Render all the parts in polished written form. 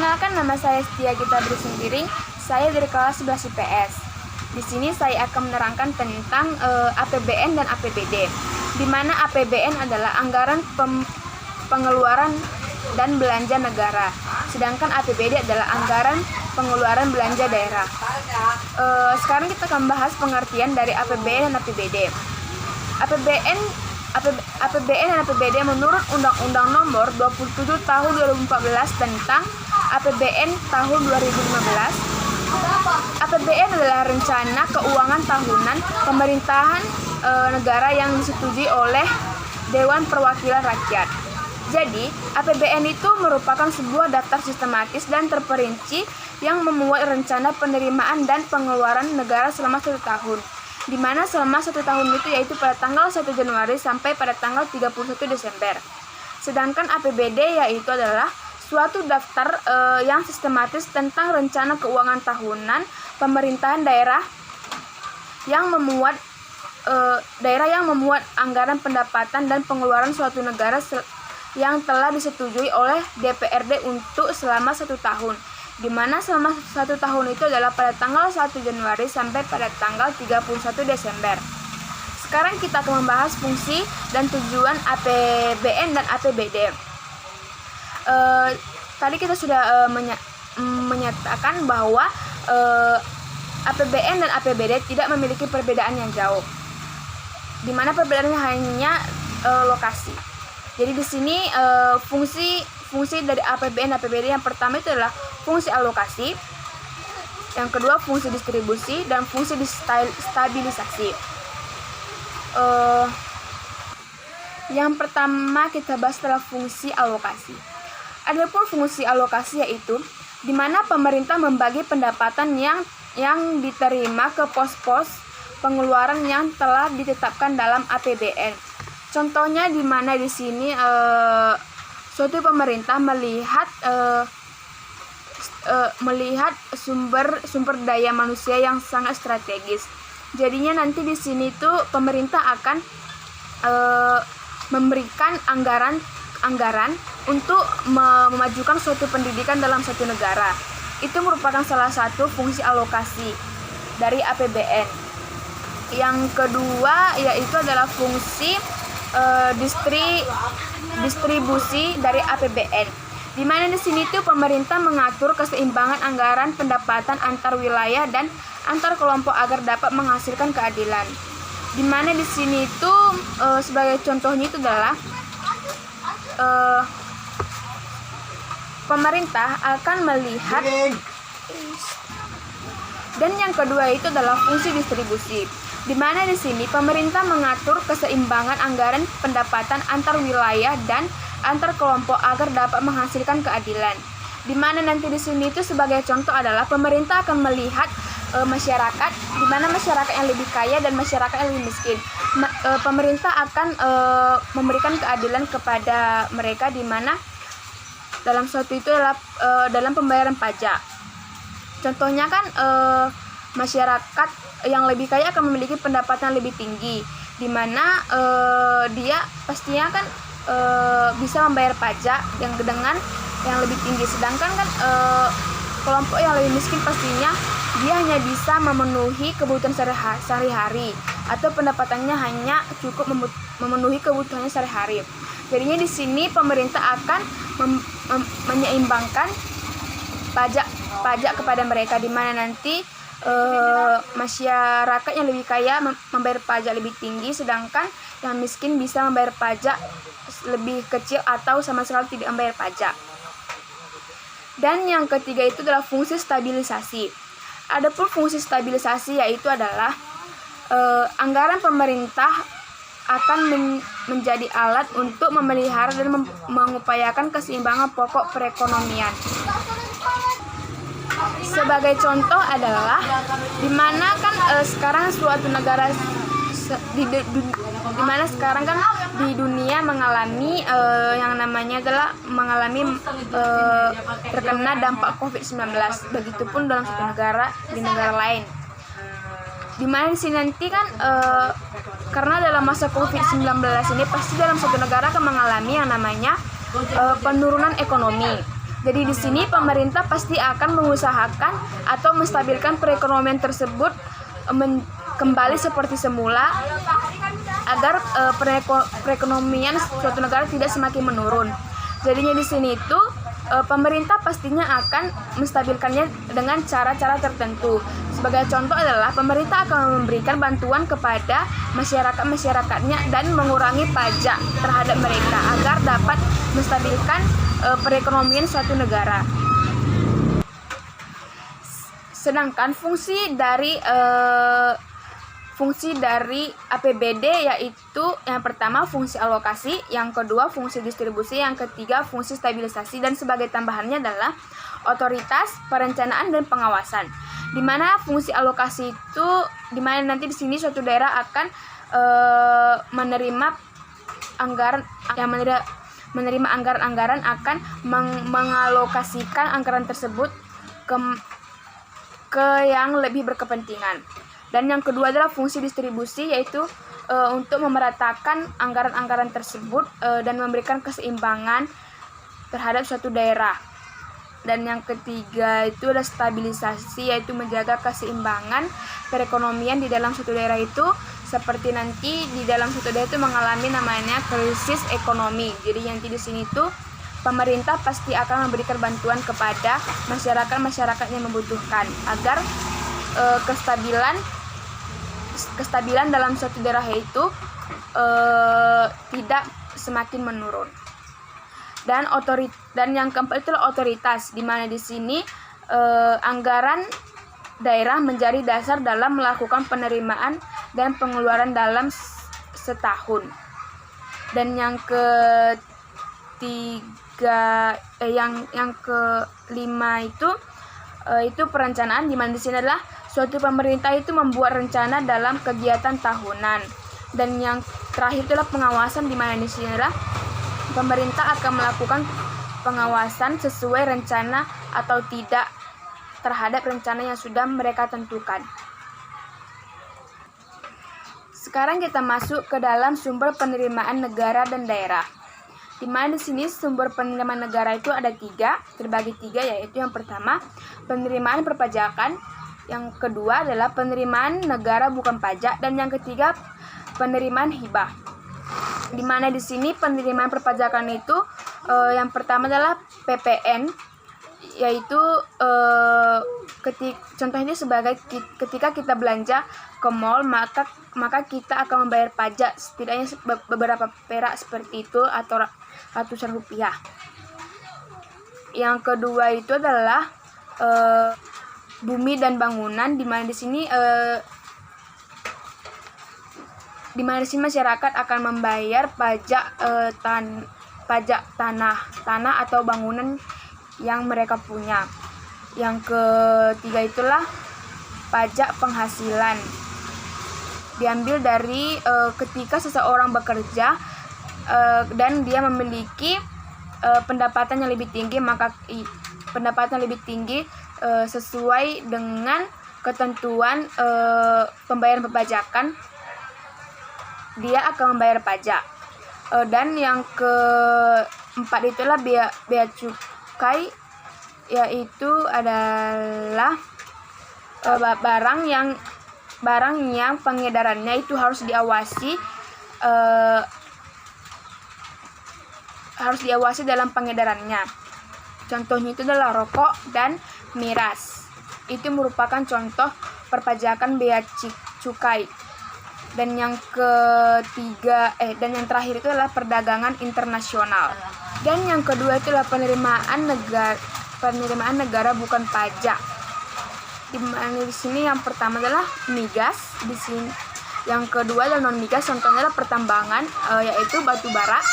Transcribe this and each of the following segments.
Perkenalkan, nama saya Setia Gita Brisumpiring. Saya dari kelas 11 IPS. Di sini saya akan menerangkan tentang APBN dan APBD. Di mana APBN adalah anggaran pengeluaran dan belanja negara, sedangkan APBD adalah anggaran pengeluaran belanja daerah. Sekarang kita akan membahas pengertian dari APBN dan APBD. APBN dan APBD menurut Undang-Undang Nomor 27 Tahun 2014 tentang APBN tahun 2015. APBN adalah rencana keuangan tahunan pemerintahan negara yang disetujui oleh Dewan Perwakilan Rakyat. Jadi, APBN itu merupakan sebuah daftar sistematis dan terperinci yang memuat rencana penerimaan dan pengeluaran negara selama 1 tahun. Di mana selama 1 tahun itu yaitu pada tanggal 1 Januari sampai pada tanggal 31 Desember. Sedangkan APBD yaitu adalah suatu daftar yang sistematis tentang rencana keuangan tahunan pemerintahan daerah yang memuat anggaran pendapatan dan pengeluaran suatu negara yang telah disetujui oleh DPRD untuk selama 1 tahun. Di mana selama 1 tahun itu adalah pada tanggal 1 Januari sampai pada tanggal 31 Desember. Sekarang kita akan membahas fungsi dan tujuan APBN dan APBD. Tadi kita sudah menyatakan bahwa APBN dan APBD tidak memiliki perbedaan yang jauh, di mana perbedaannya hanya lokasi. Jadi di sini fungsi dari APBN dan APBD yang pertama itu adalah fungsi alokasi, yang kedua fungsi distribusi, dan fungsi stabilisasi. Yang pertama kita bahas adalah fungsi alokasi. Adapun fungsi alokasi yaitu di mana pemerintah membagi pendapatan yang diterima ke pos-pos pengeluaran yang telah ditetapkan dalam APBN. Contohnya di mana di sini suatu pemerintah melihat sumber daya manusia yang sangat strategis. Jadinya nanti di sini tuh pemerintah akan memberikan anggaran untuk memajukan suatu pendidikan dalam suatu negara. Itu merupakan salah satu fungsi alokasi dari APBN. Yang kedua yaitu adalah fungsi distribusi dari APBN. Di mana di sini tuh pemerintah mengatur keseimbangan anggaran pendapatan antar wilayah dan antar kelompok agar dapat menghasilkan keadilan. Di mana di sini tuh sebagai contohnya itu adalah pemerintah akan melihat, dan yang kedua itu adalah fungsi distribusi. Di mana di sini pemerintah mengatur keseimbangan anggaran pendapatan antar wilayah dan antar kelompok agar dapat menghasilkan keadilan. Di mana nanti di sini itu sebagai contoh adalah pemerintah akan melihat masyarakat, di mana masyarakat yang lebih kaya dan masyarakat yang lebih miskin. Pemerintah akan memberikan keadilan kepada mereka, di mana dalam suatu itu adalah dalam pembayaran pajak. Contohnya kan masyarakat yang lebih kaya akan memiliki pendapatan lebih tinggi, di mana dia pastinya kan bisa membayar pajak yang dengan yang lebih tinggi. Sedangkan kan kelompok yang lebih miskin pastinya dia hanya bisa memenuhi kebutuhan sehari-hari, atau pendapatannya hanya cukup memenuhi kebutuhannya sehari-hari. Jadinya di sini pemerintah akan menyeimbangkan pajak kepada mereka, di mana nanti masyarakat yang lebih kaya membayar pajak lebih tinggi, sedangkan yang miskin bisa membayar pajak lebih kecil atau sama sekali tidak membayar pajak. Dan yang ketiga itu adalah fungsi stabilisasi. Adapun fungsi stabilisasi yaitu adalah anggaran pemerintah akan menjadi alat untuk memelihara dan mengupayakan keseimbangan pokok perekonomian. Sebagai contoh adalah di mana kan sekarang suatu negara di mana sekarang kan di dunia mengalami yang namanya adalah terkena dampak COVID-19. Begitupun dalam suatu negara di negara lain. Di mana di sini nanti kan karena dalam masa COVID-19 ini pasti dalam suatu negara akan mengalami yang namanya penurunan ekonomi. Jadi di sini pemerintah pasti akan mengusahakan atau menstabilkan perekonomian tersebut kembali seperti semula agar perekonomian suatu negara tidak semakin menurun. Jadinya di sini itu pemerintah pastinya akan menstabilkannya dengan cara-cara tertentu. Sebagai contoh adalah pemerintah akan memberikan bantuan kepada masyarakatnya dan mengurangi pajak terhadap mereka agar dapat menstabilkan perekonomian suatu negara. Sedangkan fungsi dari APBD yaitu yang pertama fungsi alokasi, yang kedua fungsi distribusi, yang ketiga fungsi stabilisasi, dan sebagai tambahannya adalah otoritas perencanaan dan pengawasan. Di mana fungsi alokasi itu di mana nanti di sini suatu daerah akan menerima anggaran akan mengalokasikan anggaran tersebut ke yang lebih berkepentingan. Dan yang kedua adalah fungsi distribusi, yaitu untuk memeratakan anggaran-anggaran tersebut dan memberikan keseimbangan terhadap suatu daerah. Dan yang ketiga itu adalah stabilisasi, yaitu menjaga keseimbangan perekonomian di dalam suatu daerah itu, seperti nanti di dalam suatu daerah itu mengalami namanya krisis ekonomi. Jadi nanti di sini itu pemerintah pasti akan memberikan bantuan kepada masyarakat yang membutuhkan agar kestabilan dalam suatu daerah itu tidak semakin menurun. Dan yang keempat itulah otoritas, di mana di sini anggaran daerah menjadi dasar dalam melakukan penerimaan dan pengeluaran dalam setahun. Dan yang yang kelima itu perencanaan, di mana di sini adalah suatu pemerintah itu membuat rencana dalam kegiatan tahunan. Dan yang terakhir itulah pengawasan, di mana di sini adalah pemerintah akan melakukan pengawasan sesuai rencana atau tidak terhadap rencana yang sudah mereka tentukan. Sekarang kita masuk ke dalam sumber penerimaan negara dan daerah. Di mana di sini sumber penerimaan negara itu ada terbagi tiga, yaitu yang pertama penerimaan perpajakan, yang kedua adalah penerimaan negara bukan pajak, dan yang ketiga penerimaan hibah. Di mana di sini penerimaan perpajakan itu yang pertama adalah PPN, yaitu contohnya sebagai ketika kita belanja ke mall, maka kita akan membayar pajak setidaknya beberapa perak seperti itu atau ratusan rupiah. Yang kedua itu adalah bumi dan bangunan, di mana di sini masyarakat akan membayar pajak tanah atau bangunan yang mereka punya. Yang ketiga itulah pajak penghasilan, diambil dari ketika seseorang bekerja dan dia memiliki pendapatan yang lebih tinggi, maka pendapatan lebih tinggi sesuai dengan ketentuan pembayaran perpajakan, dia akan membayar pajak. Dan yang keempat itulah bea cukai, yaitu adalah barang yang pengedarannya itu harus diawasi dalam pengedarannya. Contohnya itu adalah rokok dan miras. Itu merupakan contoh perpajakan bea cukai. Dan yang terakhir itu adalah perdagangan internasional. Dan yang kedua itulah penerimaan negara bukan pajak. Di sini yang pertama adalah migas, di sini yang kedua adalah non migas, contohnya adalah pertambangan, yaitu batu bara.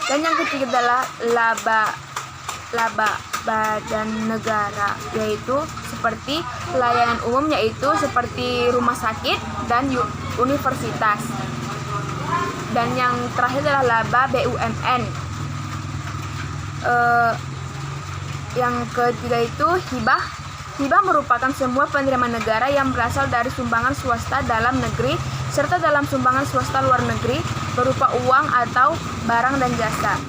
Dan yang ketiga adalah laba badan negara, yaitu seperti pelayanan umum, yaitu seperti rumah sakit dan universitas. Dan yang terakhir adalah laba BUMN. Yang ketiga itu hibah. Hibah merupakan semua penerimaan negara yang berasal dari sumbangan swasta dalam negeri serta dalam sumbangan swasta luar negeri berupa uang atau barang dan jasa.